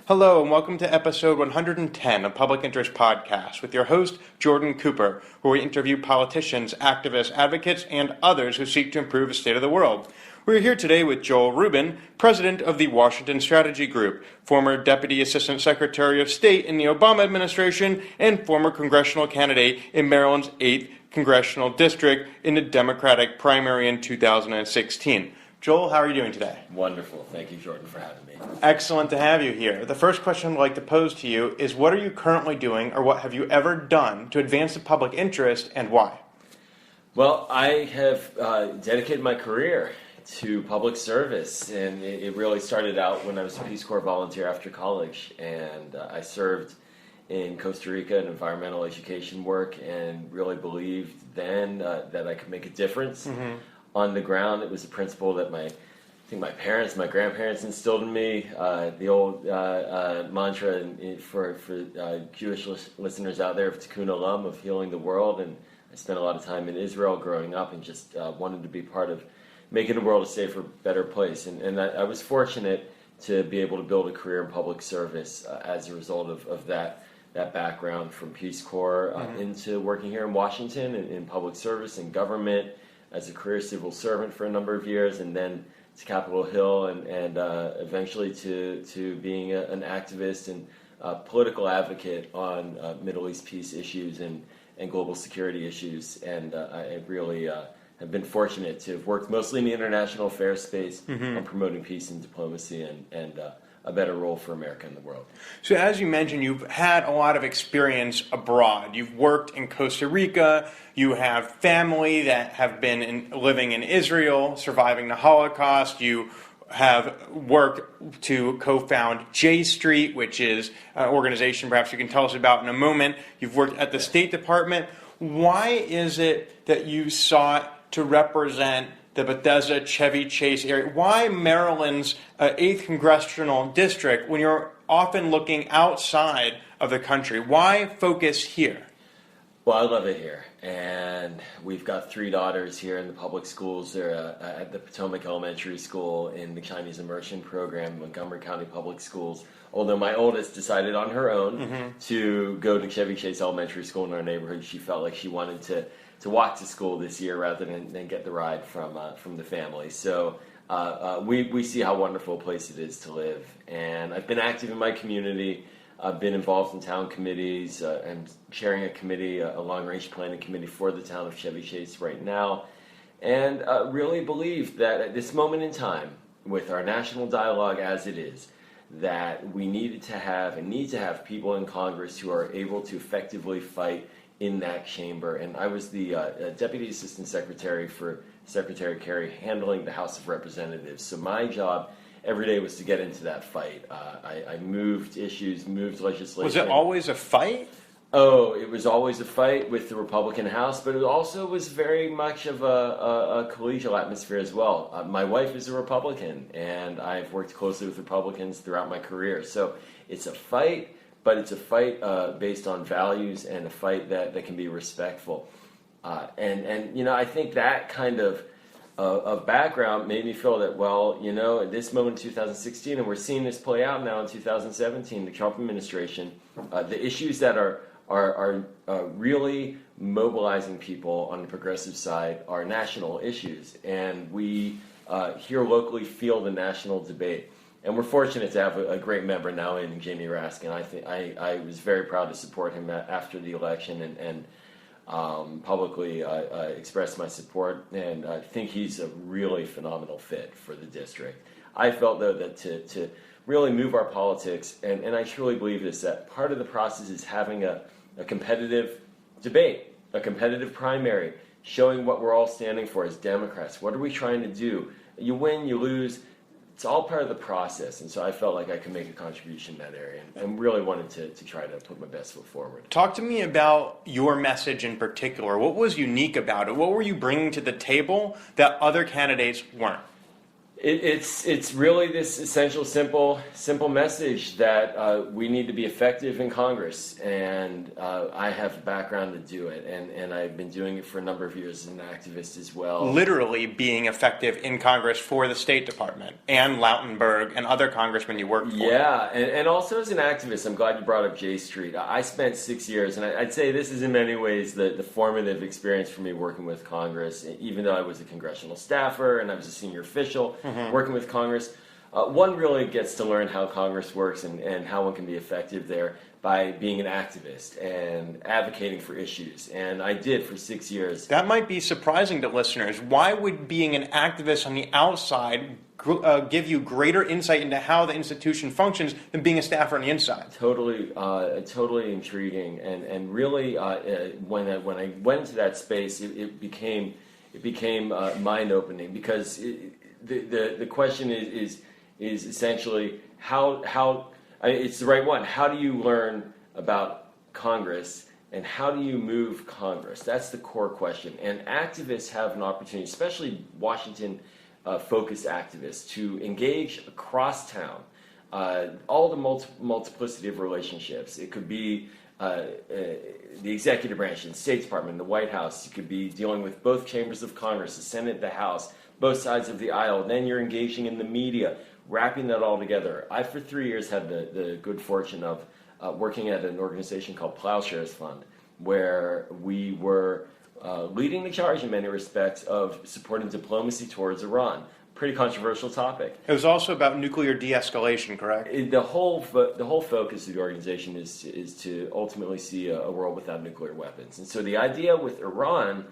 Hello and welcome to episode 110 of Public Interest Podcast with your host, Jordan Cooper, where we interview politicians, activists, advocates, and others who seek to improve the state of the world. We're here today with Joel Rubin, president of the Washington Strategy Group, former Deputy Assistant Secretary of State in the Obama administration, and former congressional candidate in Maryland's 8th Congressional District in the Democratic primary in 2016. Joel, how are you doing today? Wonderful. Thank you, Jordan, for having me. Excellent to have you here. The first question I'd like to pose to you is, what are you currently doing, or what have you ever done to advance the public interest, and why? Well, I have dedicated my career to public service, and it really started out when I was a Peace Corps volunteer after college, and I served in Costa Rica in environmental education work, and really believed then that I could make a difference. On the ground. It was a principle that my grandparents instilled in me. The old mantra for Jewish listeners out there of Tikkun Olam, of healing the world. And I spent a lot of time in Israel growing up and just wanted to be part of making the world a safer, better place. And I was fortunate to be able to build a career in public service as a result of that background from Peace Corps into working here in Washington in public service and government, as a career civil servant for a number of years, and then to Capitol Hill, and eventually to being an activist and political advocate on Middle East peace issues and global security issues. And I really have been fortunate to have worked mostly in the international affairs space on promoting peace and diplomacy and a better role for America in the world. So as you mentioned, you've had a lot of experience abroad. You've worked in Costa Rica. You have family that have been living in Israel, surviving the Holocaust. You have worked to co-found J Street, which is an organization perhaps you can tell us about in a moment. You've worked at the State Department. Why is it that you sought to represent the Bethesda, Chevy Chase area? Why Maryland's 8th Congressional District when you're often looking outside of the country? Why focus here? Well, I love it here. And we've got 3 daughters here in the public schools. They're at the Potomac Elementary School in the Chinese Immersion Program, Montgomery County Public Schools. Although my oldest decided on her own to go to Chevy Chase Elementary School in our neighborhood. She felt like she wanted to walk to school this year rather than get the ride from the family. So we see how wonderful a place it is to live. And I've been active in my community. I've been involved in town committees. I'm chairing a committee, a long-range planning committee for the town of Chevy Chase right now. And really believe that at this moment in time, with our national dialogue as it is, that we need to have people in Congress who are able to effectively fight in that chamber. And I was the Deputy Assistant Secretary for Secretary Kerry, handling the House of Representatives. So my job every day was to get into that fight. I moved issues, moved legislation. Was it always a fight? Oh, it was always a fight with the Republican House, but it also was very much of a collegial atmosphere as well. My wife is a Republican, and I've worked closely with Republicans throughout my career. So it's a fight, but it's a fight based on values and a fight that can be respectful. And you know, I think that kind of background made me feel that, well, you know, at this moment in 2016, and we're seeing this play out now in 2017, the Trump administration, the issues that are really mobilizing people on the progressive side are national issues. And we here locally feel the national debate. And we're fortunate to have a great member now in Jamie Raskin. I was very proud to support him after the election and publicly expressed my support. And I think he's a really phenomenal fit for the district. I felt, though, that to really move our politics, and I truly believe this, that part of the process is having a competitive debate, a competitive primary, showing what we're all standing for as Democrats. What are we trying to do? You win, you lose. It's all part of the process, and so I felt like I could make a contribution in that area, and really wanted to try to put my best foot forward. Talk to me about your message in particular. What was unique about it? What were you bringing to the table that other candidates weren't? It's really this essential, simple message that we need to be effective in Congress, and I have a background to do it, and I've been doing it for a number of years as an activist as well. Literally being effective in Congress for the State Department and Lautenberg and other congressmen you worked for. Yeah, and also as an activist, I'm glad you brought up J Street. I spent 6 years, and I'd say this is in many ways the formative experience for me working with Congress, even though I was a congressional staffer and I was a senior official. Working with Congress, one really gets to learn how Congress works and how one can be effective there by being an activist and advocating for issues. And I did for 6 years. That might be surprising to listeners. Why would being an activist on the outside give you greater insight into how the institution functions than being a staffer on the inside? Totally intriguing. And really, when I went into that space, it became mind-opening, because the question is essentially how it's the right one. How do you learn about Congress, and how do you move Congress? That's the core question. And activists have an opportunity, especially Washington focused activists, to engage across town. All the multiplicity of relationships. It could be the executive branch, the State Department, the White House. You could be dealing with both chambers of Congress, the Senate, the House, both sides of the aisle. Then you're engaging in the media, wrapping that all together. I, for 3 years, had the good fortune of working at an organization called Ploughshare's Fund, where we were leading the charge in many respects of supporting diplomacy towards Iran. Pretty controversial topic. It was also about nuclear de-escalation, correct? The whole focus of the organization is to ultimately see a world without nuclear weapons. And so the idea with Iran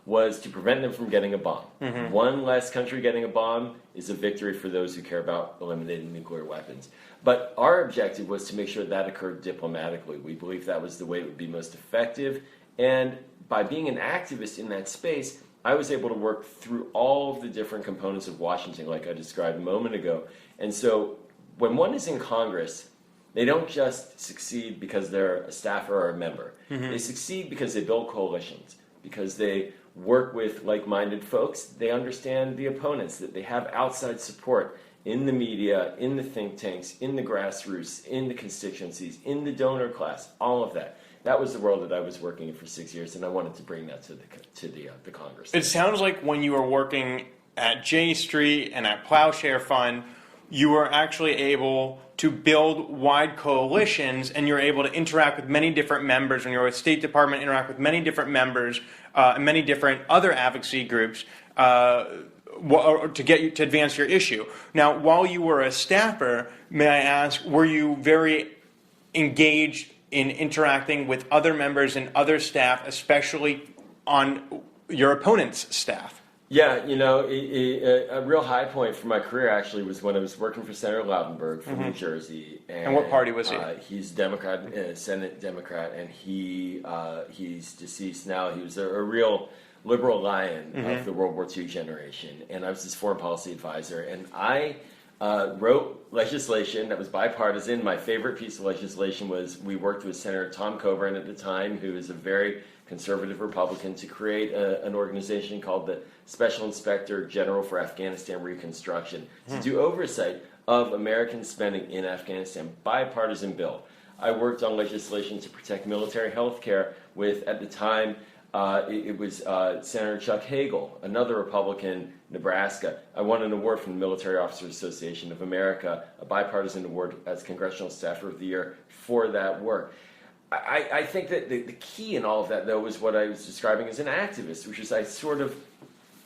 was to prevent them from getting a bomb. One less country getting a bomb is a victory for those who care about eliminating nuclear weapons. But our objective was to make sure that occurred diplomatically. We believed that was the way it would be most effective. And by being an activist in that space, I was able to work through all of the different components of Washington, like I described a moment ago. And so when one is in Congress, they don't just succeed because they're a staffer or a member. They succeed because they build coalitions, because they work with like-minded folks. They understand the opponents, that they have outside support in the media, in the think tanks, in the grassroots, in the constituencies, in the donor class, all of that. That was the world that I was working in for 6 years, and I wanted to bring that to the Congress. It sounds like when you were working at J Street and at Ploughshare Fund, you were actually able to build wide coalitions, and you're able to interact with many different members. When you're with State Department, interact with many different members and many different other advocacy groups to get you to advance your issue. Now, while you were a staffer, may I ask, were you very engaged in interacting with other members and other staff, especially on your opponent's staff? Yeah, you know, a real high point for my career actually was when I was working for Senator Lautenberg from New Jersey. And what party was he? He's Democrat, Senate Democrat, and he's deceased now. He was a real liberal lion of the World War II generation, and I was his foreign policy advisor. And I wrote legislation that was bipartisan. My favorite piece of legislation was we worked with Senator Tom Coburn at the time, who is a very conservative Republican, to create an organization called the Special Inspector General for Afghanistan Reconstruction to do oversight of American spending in Afghanistan. Bipartisan bill. I worked on legislation to protect military health care with, at the time, it was Senator Chuck Hagel, another Republican, Nebraska. I won an award from the Military Officers Association of America, a bipartisan award as Congressional Staffer of the Year for that work. I think that the key in all of that, though, was what I was describing as an activist, which is I sort of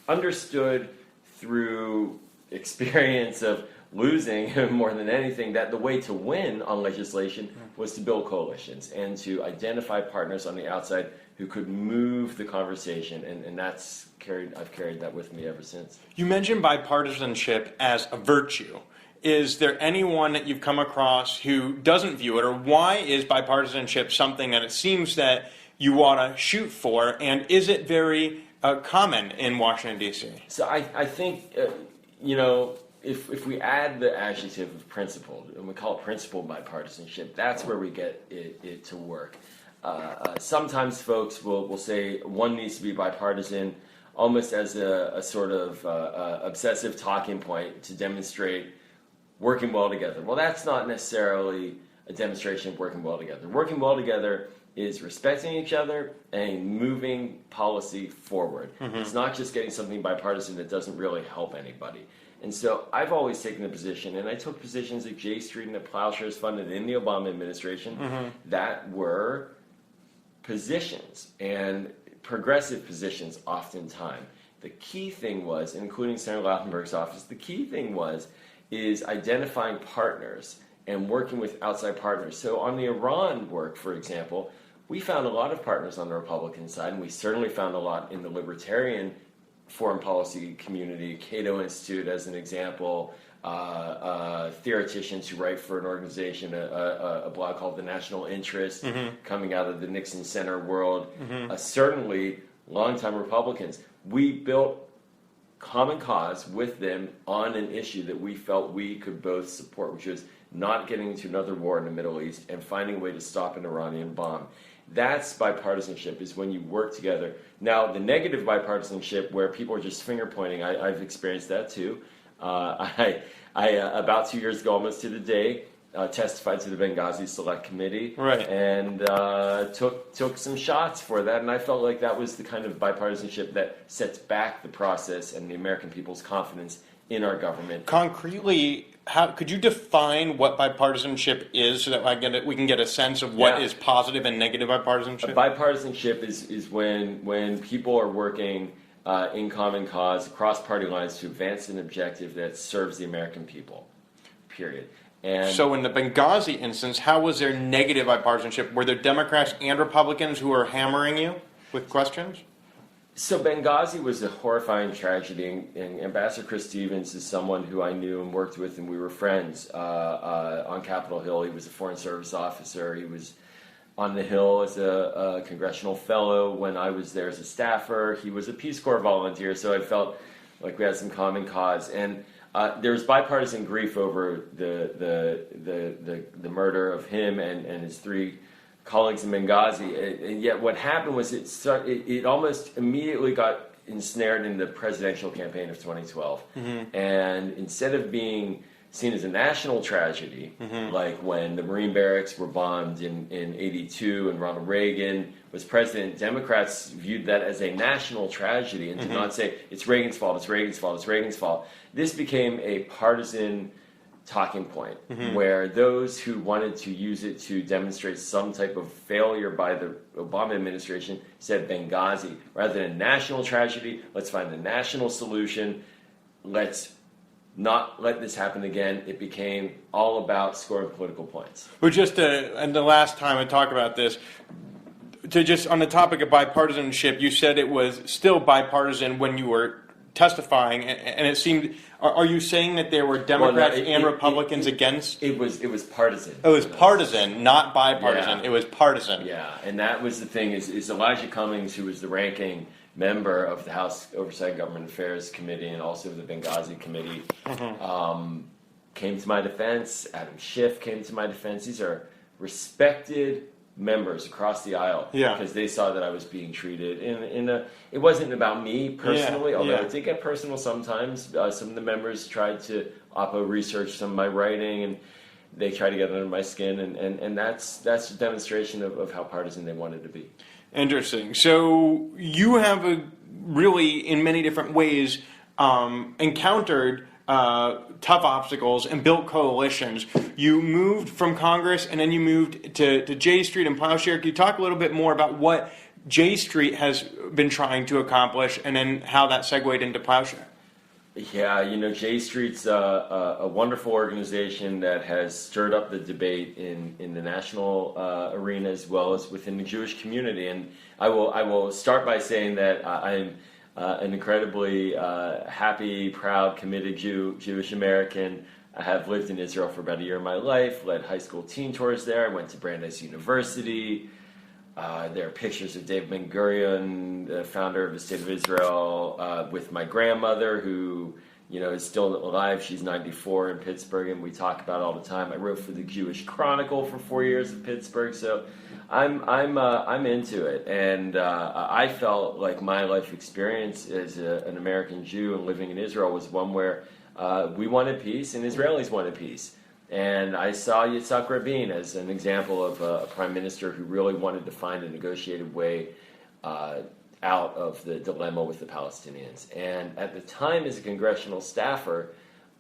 understood through experience of losing more than anything that the way to win on legislation was to build coalitions and to identify partners on the outside who could move the conversation, and I've carried that with me ever since. You mentioned bipartisanship as a virtue. Is there anyone that you've come across who doesn't view it, or why is bipartisanship something that it seems that you ought to shoot for, and is it very common in Washington, D.C.? So I think, if we add the adjective of principled, and we call it principled bipartisanship, that's where we get it to work. Sometimes folks will say one needs to be bipartisan almost as a sort of obsessive talking point to demonstrate working well together. Well, that's not necessarily a demonstration of working well together. Working well together is respecting each other and moving policy forward. It's not just getting something bipartisan that doesn't really help anybody. And so I've always taken the position, and I took positions at J Street and at Ploughshare funded in the Obama administration that were positions and progressive positions oftentimes. The key thing was, including Senator Lautenberg's office, the key thing is identifying partners and working with outside partners. So on the Iran work, for example, we found a lot of partners on the Republican side, and we certainly found a lot in the libertarian foreign policy community, Cato Institute as an example, theoreticians who write for an organization, a blog called The National Interest, coming out of the Nixon Center world, certainly longtime Republicans. We built common cause with them on an issue that we felt we could both support, which was not getting into another war in the Middle East and finding a way to stop an Iranian bomb. That's bipartisanship, is when you work together. Now, the negative bipartisanship, where people are just finger pointing, I've experienced that too. I about 2 years ago, almost to the day, testified to the Benghazi Select Committee, and took some shots for that, and I felt like that was the kind of bipartisanship that sets back the process and the American people's confidence in our government. Concretely, how could you define what bipartisanship is, so that we can get a sense of what is positive and negative bipartisanship? Bipartisanship is when people are working in common cause across party lines to advance an objective that serves the American people. Period. And so in the Benghazi instance, how was there negative bipartisanship? Were there Democrats and Republicans who were hammering you with questions? So Benghazi was a horrifying tragedy, and Ambassador Chris Stevens is someone who I knew and worked with, and we were friends on Capitol Hill. He was a Foreign Service officer. He was on the Hill as a congressional fellow when I was there as a staffer. He was a Peace Corps volunteer, so I felt like we had some common cause. And there was bipartisan grief over the murder of him and his three colleagues in Benghazi, and yet what happened was it almost immediately got ensnared in the presidential campaign of 2012. And instead of being seen as a national tragedy, like when the Marine barracks were bombed in 82 and Ronald Reagan was president, Democrats viewed that as a national tragedy and did not say, it's Reagan's fault, it's Reagan's fault, it's Reagan's fault. This became a partisan talking point where those who wanted to use it to demonstrate some type of failure by the Obama administration said Benghazi. Rather than national tragedy, let's find a national solution. Let's not let this happen again. It became all about scoring political points. But and the last time I talked about this, on the topic of bipartisanship, you said it was still bipartisan when you were testifying, and it seemed. Are you saying that there were Democrats and Republicans against? It was partisan. It was partisan, not bipartisan. Yeah. It was partisan. Yeah, and that was the thing. Is Elijah Cummings, who was the ranking member of the House Oversight and Government Affairs Committee and also the Benghazi Committee, came to my defense. Adam Schiff came to my defense. These are respected members across the aisle because they saw that I was being treated it wasn't about me personally, although it did get personal sometimes. Some of the members tried to research some of my writing, and they tried to get under my skin, and that's a demonstration of how partisan they wanted to be. Interesting. So you have really, in many different ways, encountered tough obstacles and built coalitions. You moved from Congress, and then you moved to J Street and Ploughshare. Can you talk a little bit more about what J Street has been trying to accomplish, and then how that segued into Ploughshare? Yeah, J Street's a wonderful organization that has stirred up the debate in the national arena as well as within the Jewish community. And I will start by saying that I'm an incredibly happy, proud, committed Jewish American. I have lived in Israel for about a year of my life, led high school teen tours there. I went to Brandeis University. There are pictures of David Ben-Gurion, the founder of the State of Israel, with my grandmother, who is still alive. She's 94 in Pittsburgh, and we talk about it all the time. I wrote for the Jewish Chronicle for 4 years in Pittsburgh, so I'm into it. And I felt like my life experience as an American Jew and living in Israel was one where we wanted peace and Israelis wanted peace. And I saw Yitzhak Rabin as an example of a prime minister who really wanted to find a negotiated way out of the dilemma with the Palestinians. And at the time, as a congressional staffer,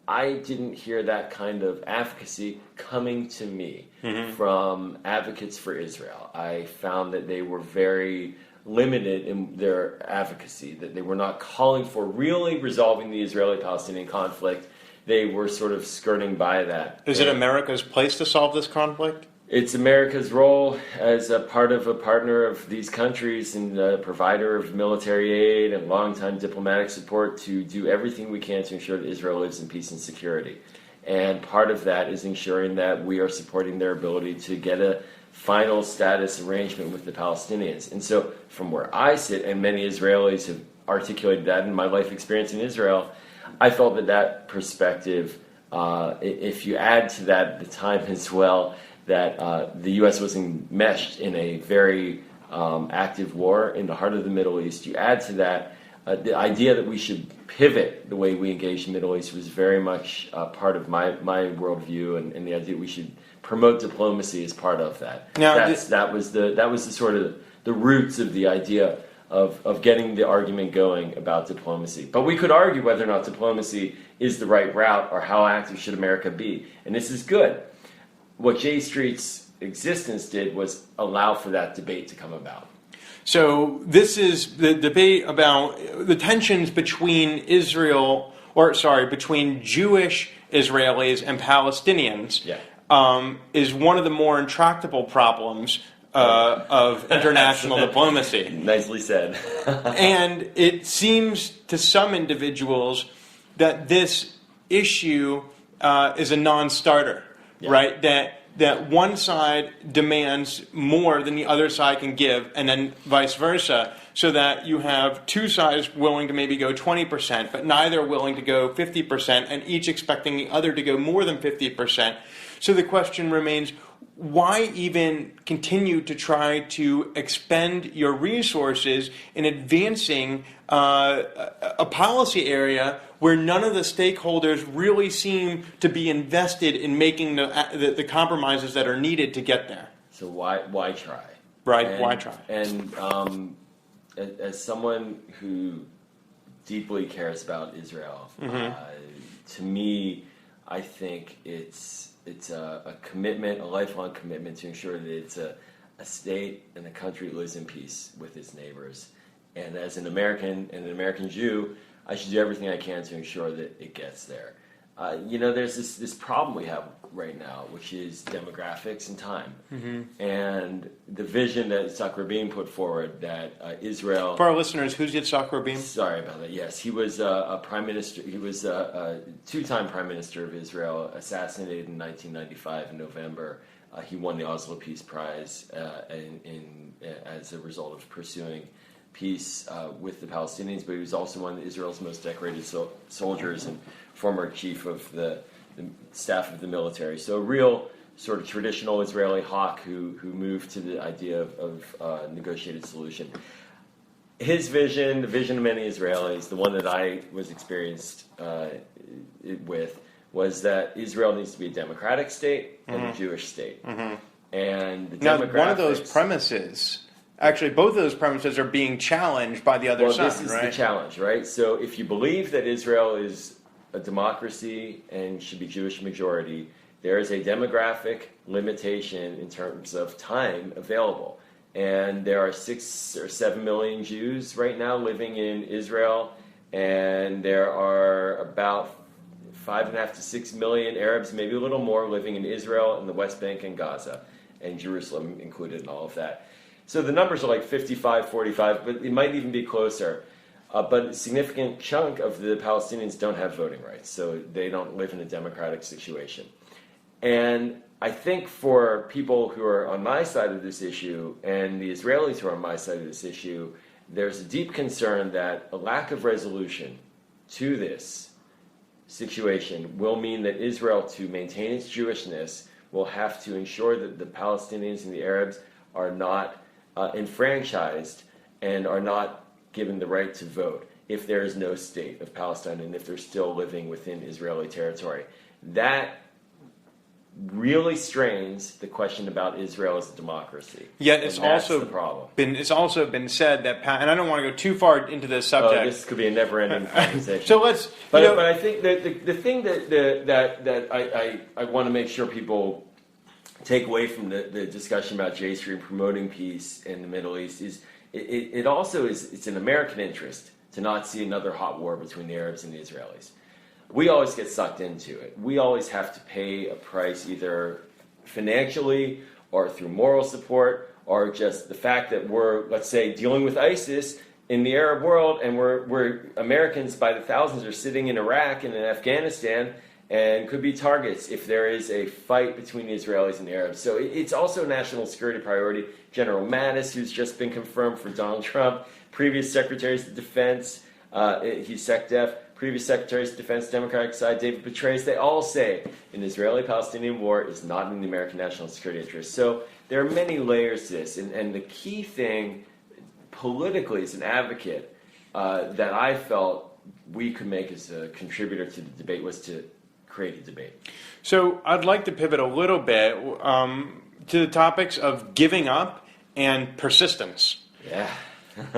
I didn't hear that kind of advocacy coming to me from advocates for Israel. I found that they were very limited in their advocacy, that they were not calling for really resolving the Israeli-Palestinian conflict. They were sort of skirting by that. Is it America's place to solve this conflict? It's America's role as a part of a partner of these countries and a provider of military aid and longtime diplomatic support to do everything we can to ensure that Israel lives in peace and security. And part of that is ensuring that we are supporting their ability to get a final status arrangement with the Palestinians. And so from where I sit, and many Israelis have articulated that in my life experience in Israel, I felt that perspective, if you add to that at the time as well, that the U.S. was enmeshed in a very active war in the heart of the Middle East. You add to that the idea that we should pivot the way we engage in the Middle East was very much part of my worldview, and the idea that we should promote diplomacy as part of that. Now, that was the sort of the roots of the idea of getting the argument going about diplomacy. But we could argue whether or not diplomacy is the right route or how active should America be. And this is good. What J Street's existence did was allow for that debate to come about. So this is the debate about the tensions between between Jewish Israelis and Palestinians. Is one of the more intractable problems of international diplomacy. Nicely said. And it seems to some individuals that this issue is a non-starter, right? That one side demands more than the other side can give, and then vice versa, so that you have two sides willing to maybe go 20%, but neither willing to go 50%, and each expecting the other to go more than 50%. So the question remains, why even continue to try to expend your resources in advancing a policy area where none of the stakeholders really seem to be invested in making the compromises that are needed to get there? So why try? Right, why try? And as someone who deeply cares about Israel, to me, I think it's a commitment, a lifelong commitment to ensure that it's a state and a country that lives in peace with its neighbors. And as an American and an American Jew, I should do everything I can to ensure that it gets there. There's this problem we have right now, which is demographics and time. And the vision that Yitzhak Rabin put forward that Israel... For our listeners, who's Yitzhak Rabin? Sorry about that. Yes, he was a prime minister. He was a two-time prime minister of Israel, assassinated in 1995 in November. He won the Oslo Peace Prize as a result of pursuing peace with the Palestinians, but he was also one of Israel's most decorated soldiers and former chief of the staff of the military. So a real sort of traditional Israeli hawk who moved to the idea of negotiated solution. His vision, the vision of many Israelis, the one that I was experienced with, was that Israel needs to be a democratic state and a Jewish state. And the one of those premises... Actually, both of those premises are being challenged by the other side, right? Well, this is the challenge, right? So if you believe that Israel is a democracy and should be Jewish majority, there is a demographic limitation in terms of time available. And there are 6 or 7 million Jews right now living in Israel, and there are about 5.5 to 6 million Arabs, maybe a little more, living in Israel and the West Bank and Gaza, and Jerusalem included in all of that. So the numbers are like 55, 45, but it might even be closer. But a significant chunk of the Palestinians don't have voting rights, so they don't live in a democratic situation. And I think for people who are on my side of this issue and the Israelis who are on my side of this issue, there's a deep concern that a lack of resolution to this situation will mean that Israel, to maintain its Jewishness, will have to ensure that the Palestinians and the Arabs are not enfranchised and are not given the right to vote if there is no state of Palestine and if they're still living within Israeli territory. That really strains the question about Israel as a democracy. Yet it's also the problem. It's also been said that, and I don't want to go too far into this subject. This could be a never-ending conversation. So let's. But I think that the thing that I want to make sure people take away from the discussion about J Street and promoting peace in the Middle East is it also is it's an American interest to not see another hot war between the Arabs and the Israelis. We always get sucked into it. We always have to pay a price either financially or through moral support or just the fact that we're, let's say, dealing with ISIS in the Arab world and we're Americans by the thousands are sitting in Iraq and in Afghanistan and could be targets if there is a fight between the Israelis and the Arabs. So it's also a national security priority. General Mattis, who's just been confirmed for Donald Trump, previous secretaries of defense, he's SecDef, previous secretaries of defense, Democratic side, David Petraeus, they all say an Israeli-Palestinian war is not in the American national security interest. So there are many layers to this. And the key thing politically as an advocate that I felt we could make as a contributor to the debate was to create a debate. So I'd like to pivot a little bit to the topics of giving up and persistence. Yeah.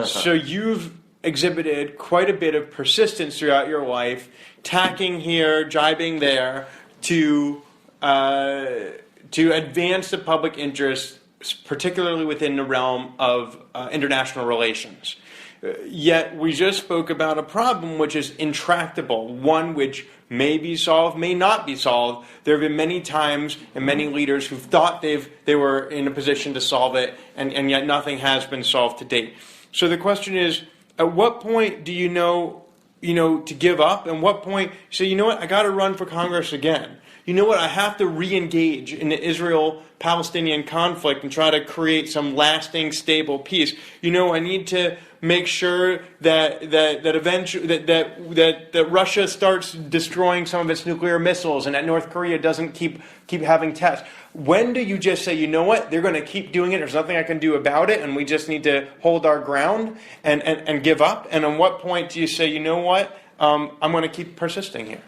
So you've exhibited quite a bit of persistence throughout your life, tacking here, jibing there, to advance the public interest, particularly within the realm of international relations. Yet we just spoke about a problem which is intractable, one which may be solved, may not be solved. There have been many times and many leaders who thought they were in a position to solve it, and yet nothing has been solved to date. So the question is, at what point do you know to give up? And what point you say, you know what, I got to run for Congress again. You know what, I have to re-engage in the Israel-Palestinian conflict and try to create some lasting, stable peace. You know, I need to make sure that eventually that Russia starts destroying some of its nuclear missiles and that North Korea doesn't keep having tests. When do you just say, you know what, they're going to keep doing it, there's nothing I can do about it, and we just need to hold our ground and give up? And at what point do you say, you know what, I'm going to keep persisting here?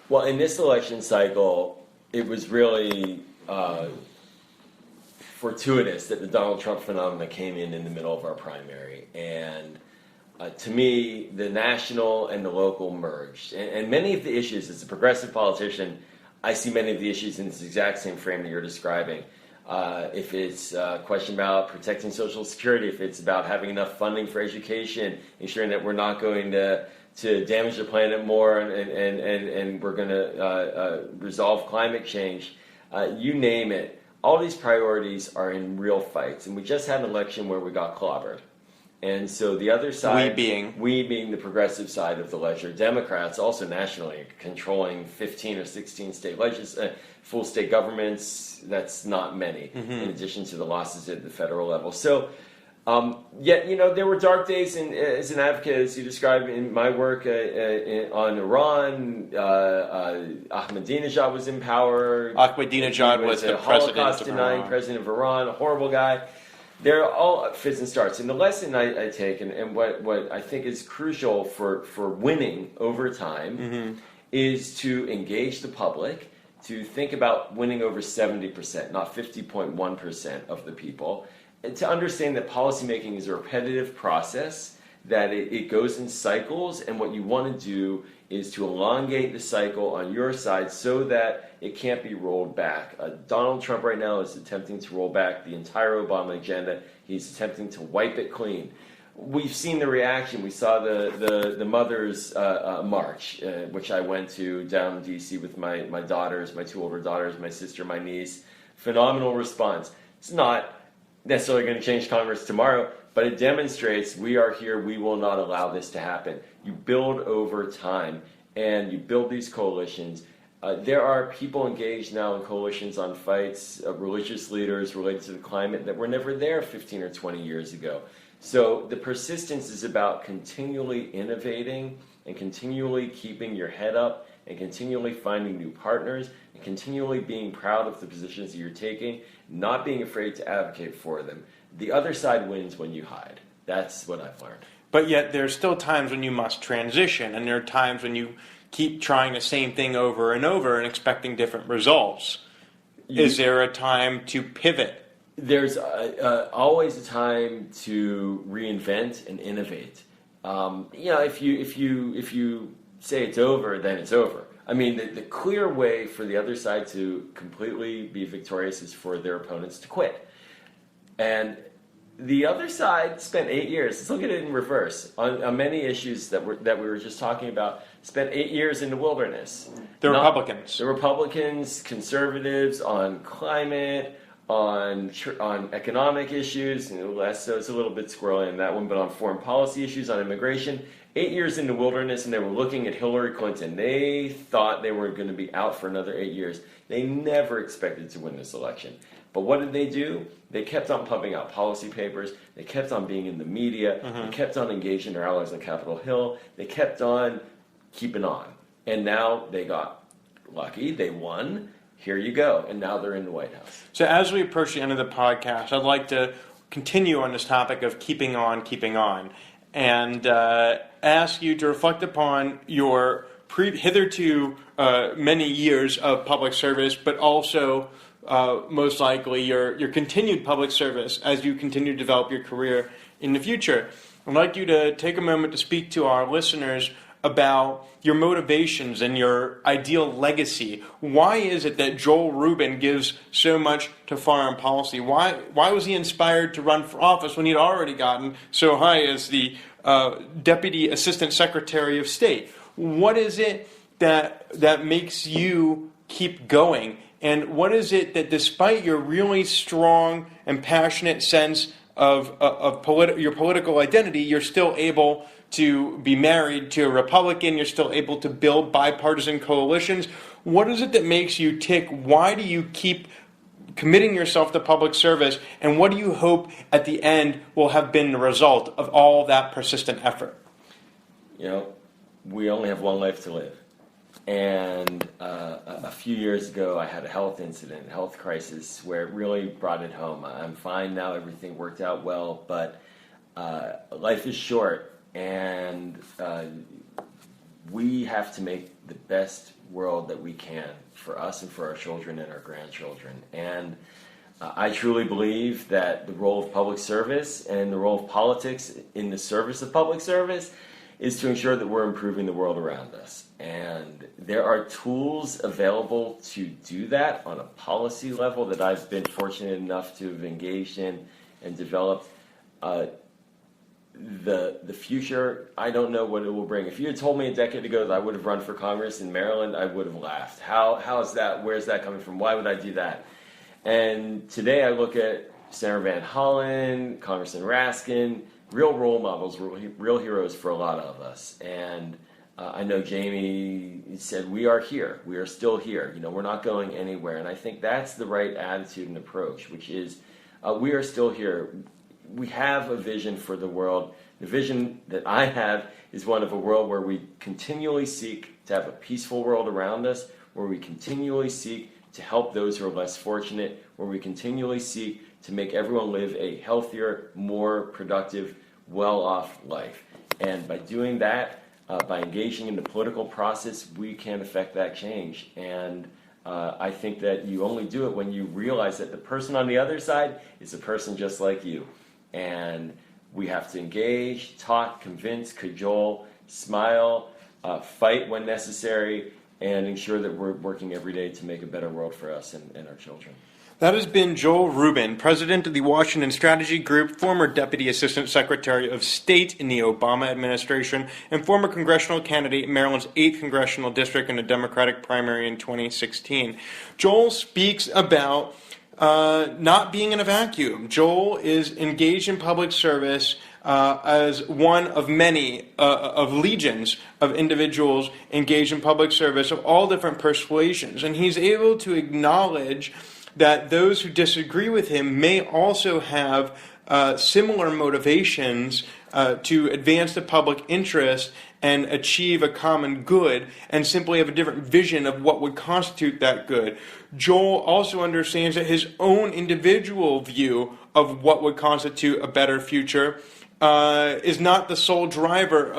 Well, in this election cycle, it was really fortuitous that the Donald Trump phenomenon came in the middle of our primary. And to me, the national and the local merged. And many of the issues, as a progressive politician, I see many of the issues in this exact same frame that you're describing. If it's a question about protecting Social Security, if it's about having enough funding for education, ensuring that we're not going to damage the planet more and we're going to resolve climate change, you name it. All these priorities are in real fights. And we just had an election where we got clobbered. And so the other side, we being the progressive side of the ledger, Democrats also nationally controlling 15 or 16 full state governments, that's not many, in addition to the losses at the federal level. So yet, there were dark days as an advocate, as you described in my work on Iran. Ahmadinejad was in power. Ahmadinejad was the Holocaust-denying president of Iran, a horrible guy. They're all fits and starts. And the lesson I take, and what I think is crucial for winning over time, is to engage the public, to think about winning over 70%, not 50.1% of the people, and to understand that policymaking is a repetitive process, that it goes in cycles, and what you want to do is to elongate the cycle on your side so that it can't be rolled back. Donald Trump right now is attempting to roll back the entire Obama agenda. He's attempting to wipe it clean. We've seen the reaction. We saw the Mothers March, which I went to down in D.C. with my daughters, my two older daughters, my sister, my niece. Phenomenal response. It's not necessarily going to change Congress tomorrow, but it demonstrates we are here, we will not allow this to happen. You build over time, and you build these coalitions. There are people engaged now in coalitions on fights, religious leaders related to the climate that were never there 15 or 20 years ago. So the persistence is about continually innovating and continually keeping your head up and continually finding new partners and continually being proud of the positions that you're taking, not being afraid to advocate for them. The other side wins when you hide. That's what I've learned. But yet there's still times when you must transition, and there are times when you keep trying the same thing over and over and expecting different results. Is there a time to pivot? There's always a time to reinvent and innovate. If you say it's over, then it's over. I mean, the clear way for the other side to completely be victorious is for their opponents to quit. And the other side spent 8 years. Let's look at it in reverse. On many issues that we were just talking about, spent 8 years in the wilderness. The Republicans. The Republicans, conservatives, on climate, on economic issues, less so it's a little bit squirrely on that one, but on foreign policy issues, on immigration. 8 years in the wilderness, and they were looking at Hillary Clinton. They thought they were going to be out for another 8 years. They never expected to win this election. But what did they do? They kept on pumping out policy papers. They kept on being in the media. They kept on engaging their allies on Capitol Hill. They kept on keeping on. And now they got lucky. They won. Here you go. And now they're in the White House. So as we approach the end of the podcast, I'd like to continue on this topic of keeping on, and ask you to reflect upon your hitherto many years of public service, but also most likely your continued public service as you continue to develop your career in the future. I'd like you to take a moment to speak to our listeners about your motivations and your ideal legacy. Why is it that Joel Rubin gives so much to foreign policy? Why was he inspired to run for office when he'd already gotten so high as the Deputy Assistant Secretary of State? What is it that makes you keep going? And what is it that, despite your really strong and passionate sense of your political identity, you're still able to be married to a Republican, you're still able to build bipartisan coalitions? What is it that makes you tick? Why do you keep committing yourself to public service? And what do you hope at the end will have been the result of all that persistent effort? We only have one life to live. And a few years ago, I had a health incident, a health crisis, where it really brought it home. I'm fine now. Everything worked out well. But life is short, and we have to make the best world that we can for us and for our children and our grandchildren. And I truly believe that the role of public service and the role of politics in the service of public service is to ensure that we're improving the world around us. And there are tools available to do that on a policy level that I've been fortunate enough to have engaged in and developed. The future, I don't know what it will bring. If you had told me a decade ago that I would have run for Congress in Maryland, I would have laughed. How is that? Where's that coming from? Why would I do that? And today I look at Senator Van Hollen, Congressman Raskin, real role models, real heroes for a lot of us. And I know Jamie said, we are here. We are still here. We're not going anywhere. And I think that's the right attitude and approach, which is we are still here. We have a vision for the world. The vision that I have is one of a world where we continually seek to have a peaceful world around us, where we continually seek to help those who are less fortunate, where we continually seek to make everyone live a healthier, more productive, well-off life. And by doing that, by engaging in the political process, we can affect that change. And I think that you only do it when you realize that the person on the other side is a person just like you. And we have to engage, talk, convince, cajole, smile, fight when necessary, and ensure that we're working every day to make a better world for us and our children. That has been Joel Rubin, president of the Washington Strategy Group, former Deputy Assistant Secretary of State in the Obama administration, and former congressional candidate in Maryland's 8th Congressional District in a Democratic primary in 2016. Joel speaks about not being in a vacuum. Joel is engaged in public service as one of many, of legions of individuals engaged in public service of all different persuasions. And he's able to acknowledge that those who disagree with him may also have similar motivations to advance the public interest and achieve a common good, and simply have a different vision of what would constitute that good. Joel also understands that his own individual view of what would constitute a better future is not the sole driver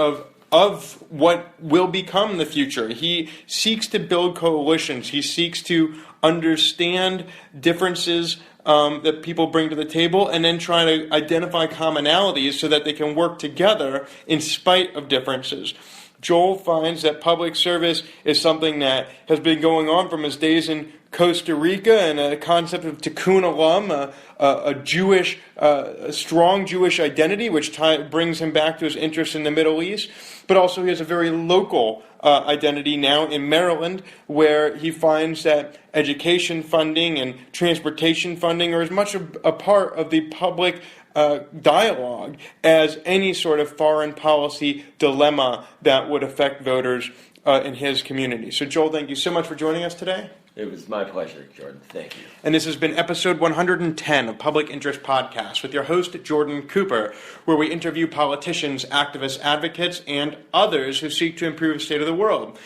of what will become the future. He seeks to build coalitions. He seeks to understand differences that people bring to the table, and then try to identify commonalities so that they can work together in spite of differences. Joel finds that public service is something that has been going on from his days in Costa Rica, and a concept of tikkun olam, a strong Jewish identity, which brings him back to his interest in the Middle East. But also he has a very local identity now in Maryland, where he finds that education funding and transportation funding are as much a part of the public dialogue as any sort of foreign policy dilemma that would affect voters in his community. So Joel, thank you so much for joining us today. It was my pleasure, Jordan. Thank you. And this has been episode 110 of Public Interest Podcast with your host, Jordan Cooper, where we interview politicians, activists, advocates, and others who seek to improve the state of the world.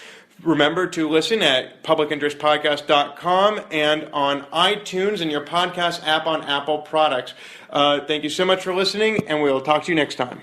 Remember to listen at publicinterestpodcast.com and on iTunes and your podcast app on Apple products. Thank you so much for listening, and we'll talk to you next time.